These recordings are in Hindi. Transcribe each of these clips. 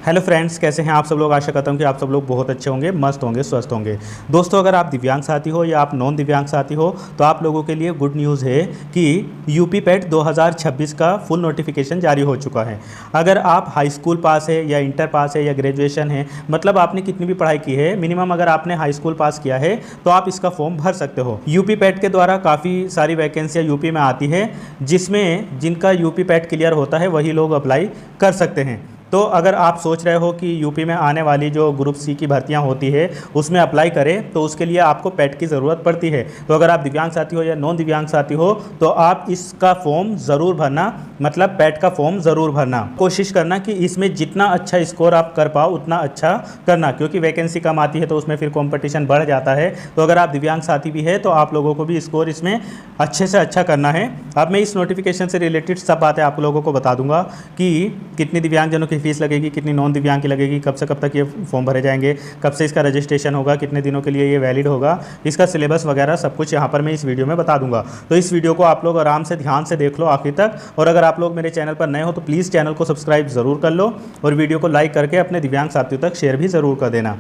हेलो फ्रेंड्स, कैसे हैं आप सब लोग। आशा करता हूं कि आप सब लोग बहुत अच्छे होंगे, मस्त होंगे, स्वस्थ होंगे। दोस्तों, अगर आप दिव्यांग साथी हो या आप नॉन दिव्यांग साथी हो तो आप लोगों के लिए गुड न्यूज़ है कि यूपी पेट 2026 का फुल नोटिफिकेशन जारी हो चुका है। अगर आप हाई स्कूल पास है या इंटर पास है या ग्रेजुएशन है, मतलब आपने कितनी भी पढ़ाई की है, मिनिमम अगर आपने हाई स्कूल पास किया है तो आप इसका फॉर्म भर सकते हो। यूपी पेट के द्वारा काफ़ी सारी वैकेंसियाँ यूपी में आती है, जिसमें जिनका यूपी पेट क्लियर होता है वही लोग अप्लाई कर सकते हैं। तो अगर आप सोच रहे हो कि यूपी में आने वाली जो ग्रुप सी की भर्तियां होती है उसमें अप्लाई करें, तो उसके लिए आपको पैट की ज़रूरत पड़ती है। तो अगर आप दिव्यांग साथी हो या नॉन दिव्यांग साथी हो तो आप इसका फॉर्म ज़रूर भरना, मतलब पैट का फॉर्म ज़रूर भरना। कोशिश करना कि इसमें जितना अच्छा स्कोर आप कर पाओ उतना अच्छा करना, क्योंकि वैकेंसी कम आती है तो उसमें फिर कॉम्पिटिशन बढ़ जाता है। तो अगर आप दिव्यांग साथी भी है तो आप लोगों को भी स्कोर इसमें अच्छे से अच्छा करना है। अब मैं इस नोटिफिकेशन से रिलेटेड सब बातें आप लोगों को बता दूंगा कि कितनी दिव्यांगजनों की फीस लगेगी, कितनी नॉन दिव्यांग की लगेगी, कब से कब तक ये फॉर्म भरे जाएंगे, कब से इसका रजिस्ट्रेशन होगा, कितने दिनों के लिए ये वैलिड होगा, इसका सिलेबस वगैरह सब कुछ यहाँ पर मैं इस वीडियो में बता दूंगा। तो इस वीडियो को आप लोग आराम से ध्यान से देख लो आखिर तक। और अगर आप लोग मेरे चैनल पर नए हो तो प्लीज़ चैनल को सब्सक्राइब ज़रूर कर लो और वीडियो को लाइक करके अपने दिव्यांग साथियों तक शेयर भी ज़रूर कर देना।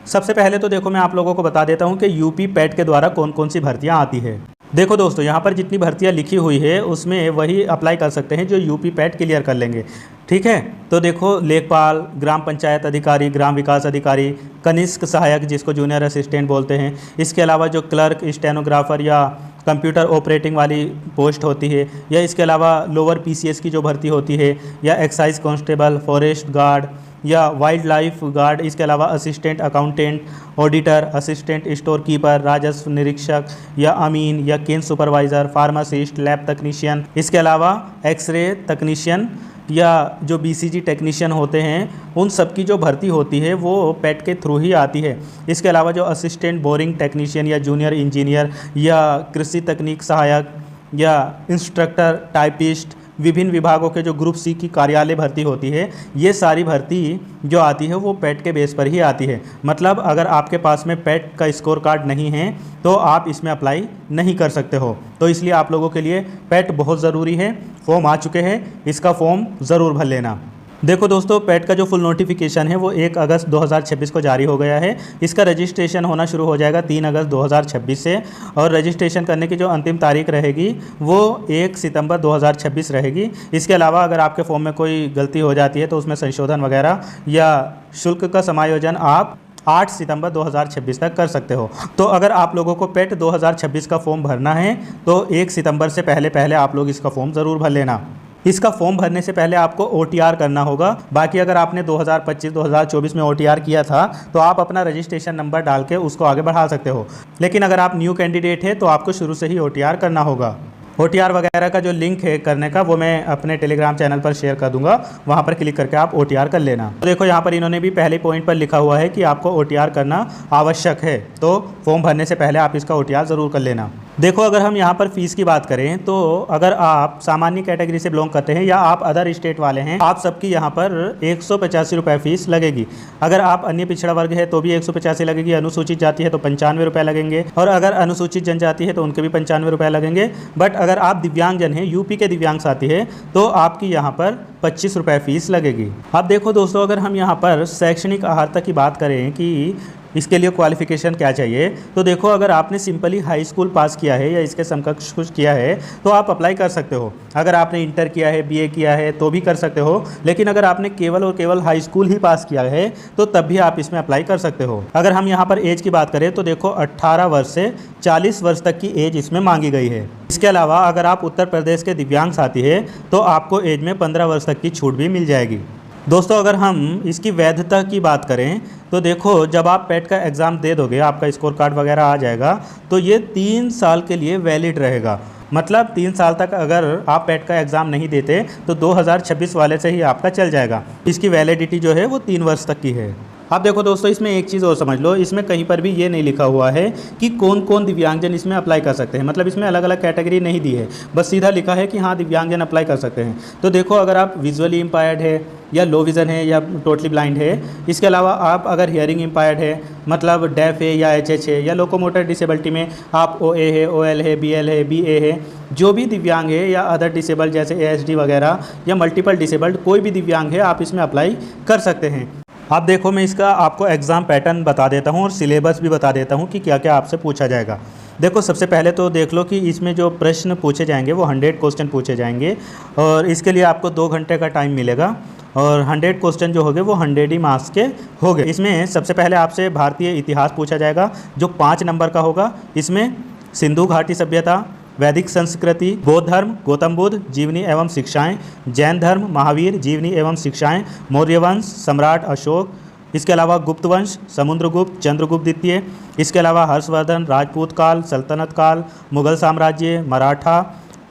सबसे पहले तो देखो, मैं आप लोगों को बता देता हूँ कि यूपी पैट के द्वारा कौन कौन सी भर्तियाँ आती है। देखो दोस्तों, यहाँ पर जितनी भर्तियाँ लिखी हुई है उसमें वही अप्लाई कर सकते हैं जो यूपी पैट क्लियर कर लेंगे, ठीक है। तो देखो, लेखपाल, ग्राम पंचायत अधिकारी, ग्राम विकास अधिकारी, कनिष्क सहायक जिसको जूनियर असिस्टेंट बोलते हैं, इसके अलावा जो क्लर्क, स्टेनोग्राफर या कंप्यूटर ऑपरेटिंग वाली पोस्ट होती है, या इसके अलावा लोअर पीसीएस की जो भर्ती होती है, या एक्साइज कांस्टेबल, फॉरेस्ट गार्ड या वाइल्ड लाइफ गार्ड, इसके अलावा assistant accountant, auditor, assistant store keeper, राजस्व निरीक्षक या अमीन या केन सुपरवाइज़र, फार्मासिस्ट, लैब तकनीशियन, इसके अलावा एक्सरे तकनीशियन या जो बीसीजी टेक्नीशियन होते हैं, उन सब की जो भर्ती होती है वो पैट के थ्रू ही आती है। इसके अलावा जो असिस्टेंट बोरिंग टेक्नीशियन या जूनियर इंजीनियर या कृषि तकनीक सहायक या इंस्ट्रक्टर, टाइपिस्ट, विभिन्न विभागों के जो ग्रुप सी की कार्यालय भर्ती होती है, ये सारी भर्ती जो आती है वो पैट के बेस पर ही आती है। मतलब अगर आपके पास में पैट का स्कोर कार्ड नहीं है तो आप इसमें अप्लाई नहीं कर सकते हो। तो इसलिए आप लोगों के लिए पैट बहुत ज़रूरी है। फॉर्म आ चुके हैं, इसका फॉर्म ज़रूर भर लेना। देखो दोस्तों, पैट का जो फुल नोटिफिकेशन है वो 1 अगस्त 2026 को जारी हो गया है। इसका रजिस्ट्रेशन होना शुरू हो जाएगा 3 अगस्त 2026 से, और रजिस्ट्रेशन करने की जो अंतिम तारीख रहेगी वो 1 सितंबर 2026 रहेगी। इसके अलावा अगर आपके फॉर्म में कोई गलती हो जाती है तो उसमें संशोधन वगैरह या शुल्क का समायोजन आप 8 सितंबर 2026 तक कर सकते हो। तो अगर आप लोगों को पेट 2026 का फॉर्म भरना है तो 1 सितंबर से पहले आप लोग इसका फॉर्म ज़रूर भर लेना। इसका फॉर्म भरने से पहले आपको OTR करना होगा। बाकी अगर आपने 2025-2024 में OTR किया था तो आप अपना रजिस्ट्रेशन नंबर डाल के उसको आगे बढ़ा सकते हो, लेकिन अगर आप न्यू कैंडिडेट है तो आपको शुरू से ही OTR करना होगा। OTR वगैरह का जो लिंक है करने का वो मैं अपने टेलीग्राम चैनल पर शेयर कर दूंगा, वहाँ पर क्लिक करके आप OTR कर लेना। तो देखो, यहाँ पर इन्होंने भी पहले पॉइंट पर लिखा हुआ है कि आपको OTR करना आवश्यक है, तो फॉर्म भरने से पहले आप इसका OTR ज़रूर कर लेना। देखो, अगर हम यहाँ पर फीस की बात करें तो अगर आप सामान्य कैटेगरी से बिलोंग करते हैं या आप अदर स्टेट वाले हैं, आप सबकी यहाँ पर 185 रुपये फीस लगेगी। अगर आप अन्य पिछड़ा वर्ग है तो भी 185 लगेगी, अनुसूचित जाति है तो 95 रुपये लगेंगे, और अगर अनुसूचित जनजाति है तो उनके भी 95 रुपये लगेंगे। बट अगर आप दिव्यांगजन हैं, यूपी के दिव्यांग साथी है, तो आपकी यहाँ पर 25 रुपये फीस लगेगी। अब देखो दोस्तों, अगर हम यहाँ पर शैक्षणिक अर्हता की बात करें कि इसके लिए क्वालिफिकेशन क्या चाहिए, तो देखो, अगर आपने सिंपली हाई स्कूल पास किया है या इसके समकक्ष कुछ किया है तो आप अप्लाई कर सकते हो। अगर आपने इंटर किया है, BA किया है तो भी कर सकते हो, लेकिन अगर आपने केवल और केवल हाई स्कूल ही पास किया है तो तब भी आप इसमें अप्लाई कर सकते हो। अगर हम यहाँ पर एज की बात करें तो देखो, 18 वर्ष से 40 वर्ष तक की एज इसमें मांगी गई है। इसके अलावा अगर आप उत्तर प्रदेश के दिव्यांग साथी है तो आपको एज में 15 वर्ष तक की छूट भी मिल जाएगी। दोस्तों, अगर हम इसकी वैधता की बात करें तो देखो, जब आप पैट का एग्ज़ाम दे दोगे, आपका स्कोर कार्ड वगैरह आ जाएगा तो ये 3 साल के लिए वैलिड रहेगा। मतलब 3 साल तक अगर आप पैट का एग्ज़ाम नहीं देते तो 2026 वाले से ही आपका चल जाएगा। इसकी वैलिडिटी जो है वो 3 वर्ष तक की है। अब देखो दोस्तों, इसमें एक चीज़ और समझ लो, इसमें कहीं पर भी ये नहीं लिखा हुआ है कि कौन कौन दिव्यांगजन इसमें अप्लाई कर सकते हैं। मतलब इसमें अलग अलग कैटेगरी नहीं दी है, बस सीधा लिखा है कि हाँ दिव्यांगजन अप्लाई कर सकते हैं। तो देखो, अगर आप विजुअली इम्पायर्ड है या लो विज़न है या टोटली ब्लाइंड है, इसके अलावा आप अगर हियरिंग इम्पायर्ड है, मतलब डेफ है या एचएच है, या लोकोमोटर डिसेबिलिटी में आप ओए है, ओएल है, बीएल है, बीए है, जो भी दिव्यांग है, या अदर डिसेबल्ड जैसे एएसडी वगैरह, या मल्टीपल डिसेबल्ड कोई भी दिव्यांग है, आप इसमें अप्लाई कर सकते हैं। अब देखो, मैं इसका आपको एग्ज़ाम पैटर्न बता देता हूँ और सिलेबस भी बता देता हूँ कि क्या क्या आपसे पूछा जाएगा। देखो, सबसे पहले तो देख लो कि इसमें जो प्रश्न पूछे जाएंगे वो 100 क्वेश्चन पूछे जाएंगे, और इसके लिए आपको 2 घंटे का टाइम मिलेगा, और 100 क्वेश्चन जो होंगे वो 100 ही मार्क्स के होंगे। इसमें सबसे पहले आपसे भारतीय इतिहास पूछा जाएगा जो 5 नंबर का होगा। इसमें सिंधु घाटी सभ्यता, वैदिक संस्कृति, बौद्ध धर्म, गौतम बुद्ध, जीवनी एवं शिक्षाएं, जैन धर्म, महावीर, जीवनी एवं शिक्षाएं, मौर्य वंश, सम्राट अशोक, इसके अलावा गुप्त वंश, समुद्रगुप्त, चंद्रगुप्त द्वितीय, इसके अलावा हर्षवर्धन, राजपूत काल, सल्तनत काल, मुगल साम्राज्य, मराठा,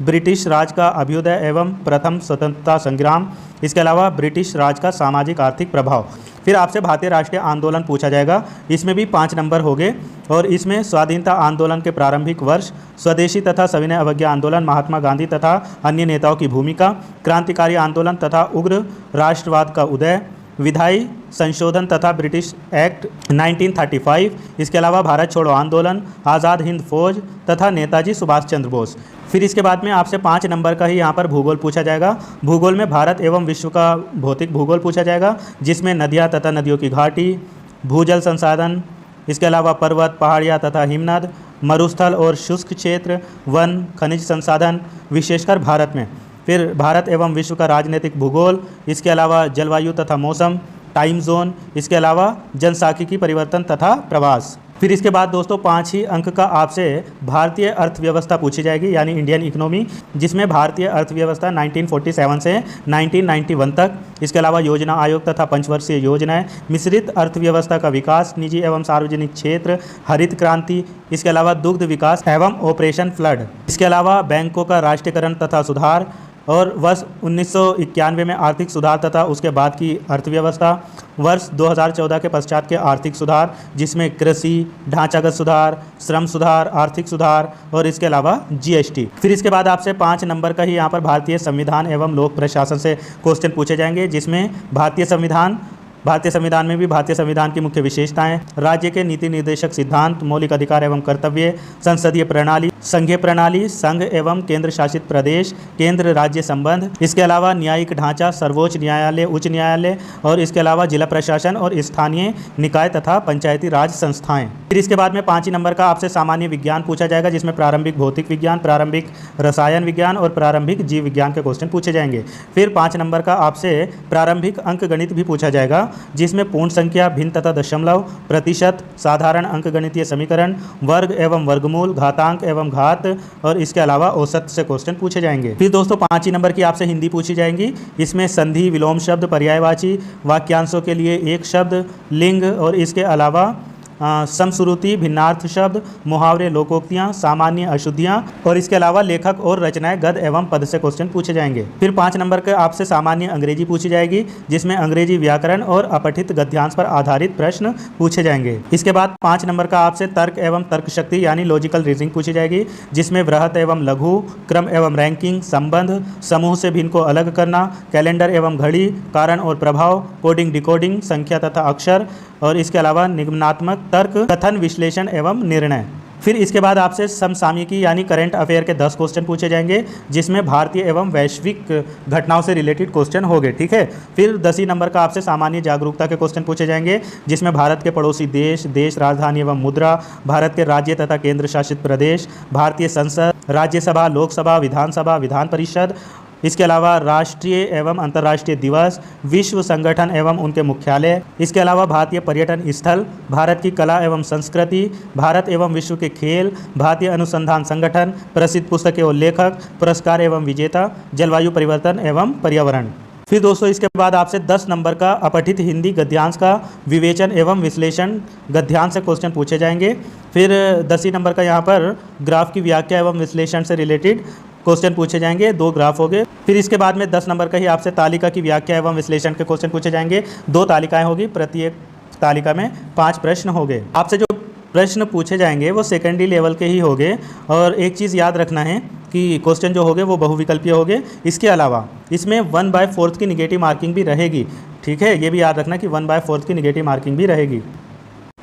ब्रिटिश राज का अभ्युदय एवं प्रथम स्वतंत्रता संग्राम, इसके अलावा ब्रिटिश राज का सामाजिक आर्थिक प्रभाव। फिर आपसे भारतीय राष्ट्रीय आंदोलन पूछा जाएगा, इसमें भी 5 नंबर होंगे, और इसमें स्वाधीनता आंदोलन के प्रारंभिक वर्ष, स्वदेशी तथा सविनय अवज्ञा आंदोलन, महात्मा गांधी तथा अन्य नेताओं की भूमिका, क्रांतिकारी आंदोलन तथा उग्र राष्ट्रवाद का उदय, विधायी संशोधन तथा ब्रिटिश एक्ट 1935, इसके अलावा भारत छोड़ो आंदोलन, आज़ाद हिंद फौज तथा नेताजी सुभाष चंद्र बोस। फिर इसके बाद में आपसे 5 नंबर का ही यहाँ पर भूगोल पूछा जाएगा। भूगोल में भारत एवं विश्व का भौतिक भूगोल पूछा जाएगा, जिसमें नदियाँ तथा नदियों की घाटी, भूजल संसाधन, इसके अलावा पर्वत, पहाड़ियाँ तथा हिमनद, मरुस्थल और शुष्क क्षेत्र, वन, खनिज संसाधन, विशेषकर भारत में। फिर भारत एवं विश्व का राजनीतिक भूगोल, इसके अलावा जलवायु तथा मौसम, टाइम जोन, इसके अलावा जनसांख्यिकी परिवर्तन तथा प्रवास। फिर इसके बाद दोस्तों 5 ही अंक का आपसे भारतीय अर्थव्यवस्था पूछी जाएगी, यानी इंडियन इकोनॉमी, जिसमें भारतीय अर्थव्यवस्था 1947 से 1991 तक, इसके अलावा योजना आयोग तथा पंचवर्षीय योजनाएं, मिश्रित अर्थव्यवस्था का विकास, निजी एवं सार्वजनिक क्षेत्र, हरित क्रांति, इसके अलावा दुग्ध विकास एवं ऑपरेशन फ्लड, इसके अलावा बैंकों का राष्ट्रीयकरण तथा सुधार, और वर्ष 1991 में आर्थिक सुधार तथा उसके बाद की अर्थव्यवस्था, वर्ष 2014 के पश्चात के आर्थिक सुधार, जिसमें कृषि, ढांचागत सुधार, श्रम सुधार, आर्थिक सुधार, और इसके अलावा जीएसटी। फिर इसके बाद आपसे 5 नंबर का ही यहाँ पर भारतीय संविधान एवं लोक प्रशासन से क्वेश्चन पूछे जाएंगे, जिसमें भारतीय संविधान में भी भारतीय संविधान की मुख्य विशेषताएं, राज्य के नीति निर्देशक सिद्धांत, मौलिक अधिकार एवं कर्तव्य, संसदीय प्रणाली, संघीय प्रणाली, संघ एवं केंद्र शासित प्रदेश, केंद्र राज्य संबंध, इसके अलावा न्यायिक ढांचा, सर्वोच्च न्यायालय, उच्च न्यायालय, और इसके अलावा जिला प्रशासन और स्थानीय निकाय तथा पंचायती राज संस्थाएं। फिर इसके बाद में 5 नंबर का आपसे सामान्य विज्ञान पूछा जाएगा, जिसमें प्रारंभिक भौतिक विज्ञान, प्रारंभिक रसायन विज्ञान और प्रारंभिक जीव विज्ञान के क्वेश्चन पूछे जाएंगे। फिर 5 नंबर का आपसे प्रारंभिक अंक गणित भी पूछा जाएगा, जिसमें पूर्ण संख्या, भिन्न तथा दशमलव, प्रतिशत, साधारण अंकगणितीय समीकरण, वर्ग एवं वर्गमूल, घातांक एवं घात, और इसके अलावा औसत से क्वेश्चन पूछे जाएंगे। फिर दोस्तों 5 ही नंबर की आपसे हिंदी पूछी जाएंगी, इसमें संधि, विलोम शब्द, पर्यायवाची, वाक्यांशों के लिए एक शब्द, लिंग, और इसके अलावा समश्रुति, भिन्नार्थ शब्द, मुहावरे, लोकोक्तियाँ, सामान्य अशुद्धियाँ, और इसके अलावा लेखक और रचनाएं, गद्य एवं पद से क्वेश्चन पूछे जाएंगे। फिर 5 नंबर के आपसे सामान्य अंग्रेजी पूछी जाएगी, जिसमें अंग्रेजी व्याकरण और अपठित गद्यांश पर आधारित प्रश्न पूछे जाएंगे। इसके बाद 5 नंबर का आपसे तर्क एवं तर्क शक्ति यानी लॉजिकल रीजनिंग पूछी जाएगी, जिसमें वृहत एवं लघु, क्रम एवं रैंकिंग, संबंध, समूह से भिन्न को अलग करना, कैलेंडर एवं घड़ी, कारण और प्रभाव, कोडिंग डिकोडिंग, संख्या तथा अक्षर, और इसके अलावा निगमनात्मक तर्क, कथन, विश्लेषण एवं निर्णय। फिर इसके बाद आपसे समसामयिकी यानी करंट अफेयर के 10 क्वेश्चन पूछे जाएंगे, जिसमें भारतीय एवं वैश्विक घटनाओं से रिलेटेड क्वेश्चन होंगे, ठीक है। फिर 10 नंबर का आपसे सामान्य जागरूकता के क्वेश्चन पूछे जाएंगे, जिसमें भारत के पड़ोसी देश, देश राजधानी एवं मुद्रा, भारत के राज्य तथा केंद्र शासित प्रदेश, भारतीय संसद, राज्यसभा, लोकसभा, विधानसभा, विधान परिषद, इसके अलावा राष्ट्रीय एवं अंतर्राष्ट्रीय दिवस, विश्व संगठन एवं उनके मुख्यालय, इसके अलावा भारतीय पर्यटन स्थल, भारत की कला एवं संस्कृति, भारत एवं विश्व के खेल, भारतीय अनुसंधान संगठन, प्रसिद्ध पुस्तकें और लेखक, पुरस्कार एवं विजेता, जलवायु परिवर्तन एवं पर्यावरण। फिर दोस्तों इसके बाद आपसे 10 नंबर का अपठित हिंदी गद्यांश का विवेचन एवं विश्लेषण गद्यांश से क्वेश्चन पूछे जाएंगे। फिर 10 नंबर का यहाँ पर ग्राफ की व्याख्या एवं विश्लेषण से रिलेटेड क्वेश्चन पूछे जाएंगे, 2 ग्राफ हो गए। फिर इसके बाद में 10 नंबर का ही आपसे तालिका की व्याख्या एवं विश्लेषण के क्वेश्चन पूछे जाएंगे, 2 तालिकाएं होगी, प्रत्येक तालिका में 5 प्रश्न होंगे। आपसे जो प्रश्न पूछे जाएंगे वो सेकेंडरी लेवल के ही होंगे। और एक चीज़ याद रखना है कि क्वेश्चन जो होंगे वो बहुविकल्पीय होंगे। इसके अलावा इसमें 1/4 की निगेटिव मार्किंग भी रहेगी। ठीक है, ये भी याद रखना कि 1/4 की निगेटिव मार्किंग भी रहेगी।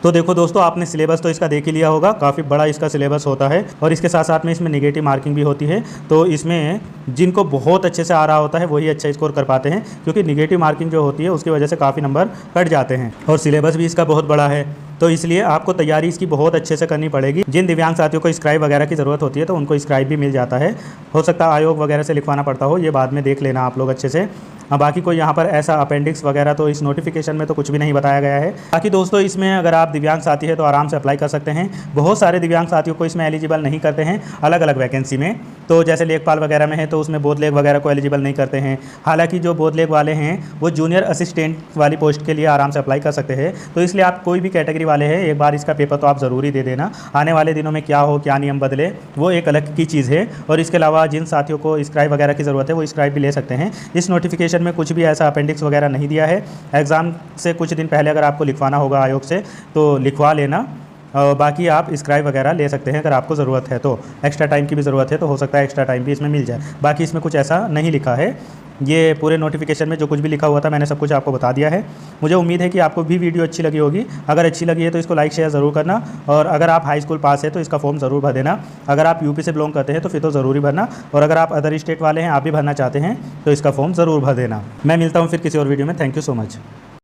तो देखो दोस्तों, आपने सिलेबस तो इसका देख ही लिया होगा, काफ़ी बड़ा इसका सिलेबस होता है और इसके साथ साथ में इसमें नेगेटिव मार्किंग भी होती है। तो इसमें जिनको बहुत अच्छे से आ रहा होता है वही अच्छा स्कोर कर पाते हैं, क्योंकि नेगेटिव मार्किंग जो होती है उसकी वजह से काफ़ी नंबर कट जाते हैं। और सिलेबस भी इसका बहुत बड़ा है, तो इसलिए आपको तैयारी इसकी बहुत अच्छे से करनी पड़ेगी। जिन दिव्यांग साथियों को स्क्राइब वगैरह की ज़रूरत होती है तो उनको स्क्राइब भी मिल जाता है। हो सकता है आयोग वगैरह से लिखवाना पड़ता हो, ये बाद में देख लेना आप लोग अच्छे से। बाकी कोई यहाँ पर ऐसा अपेंडिक्स वगैरह तो इस नोटिफिकेशन में तो कुछ भी नहीं बताया गया है। बाकी दोस्तों, इसमें अगर आप दिव्यांग साथी है तो आराम से अप्लाई कर सकते हैं। बहुत सारे दिव्यांग साथियों को इसमें एलिजिबल नहीं करते हैं अलग अलग वैकेंसी में। तो जैसे लेखपाल वगैरह में है तो उसमें बोध लेख वगैरह को एलिजिबल नहीं करते हैं। हालांकि जो बोध लेख वाले हैं वो जूनियर असिस्टेंट वाली पोस्ट के लिए आराम से अप्लाई कर सकते हैं। तो इसलिए आप कोई भी कैटेगरी वाले हैं, एक बार इसका पेपर तो आप ज़रूरी दे देना। आने वाले दिनों में क्या हो, क्या नियम बदले, वो एक अलग की चीज़ है। और इसके अलावा जिन साथियों को स्क्राइब वगैरह की ज़रूरत है वो स्क्राइब भी ले सकते हैं। इस नोटिफिकेशन में कुछ भी ऐसा अपेंडिक्स वगैरह नहीं दिया है। एग्ज़ाम से कुछ दिन पहले अगर आपको लिखवाना होगा आयोग से तो लिखवा लेना। बाकी आप स्क्राइब वगैरह ले सकते हैं अगर आपको ज़रूरत है तो। एक्स्ट्रा टाइम की भी ज़रूरत है तो हो सकता है एक्स्ट्रा टाइम भी इसमें मिल जाए। बाकी इसमें कुछ ऐसा नहीं लिखा है। ये पूरे नोटिफिकेशन में जो कुछ भी लिखा हुआ था मैंने सब कुछ आपको बता दिया है। मुझे उम्मीद है कि आपको भी वीडियो अच्छी लगी होगी। अगर अच्छी लगी है तो इसको लाइक शेयर ज़रूर करना। और अगर आप हाई स्कूल पास है तो इसका फॉर्म ज़रूर भर देना। अगर आप यूपी से बिलोंग करते हैं तो फिर तो ज़रूरी भरना। और अगर आप अदर स्टेट वाले हैं, आप भी भरना चाहते हैं तो इसका फॉर्म ज़रूर भर देना। मैं मिलता हूँ फिर किसी और वीडियो में। Thank you so much.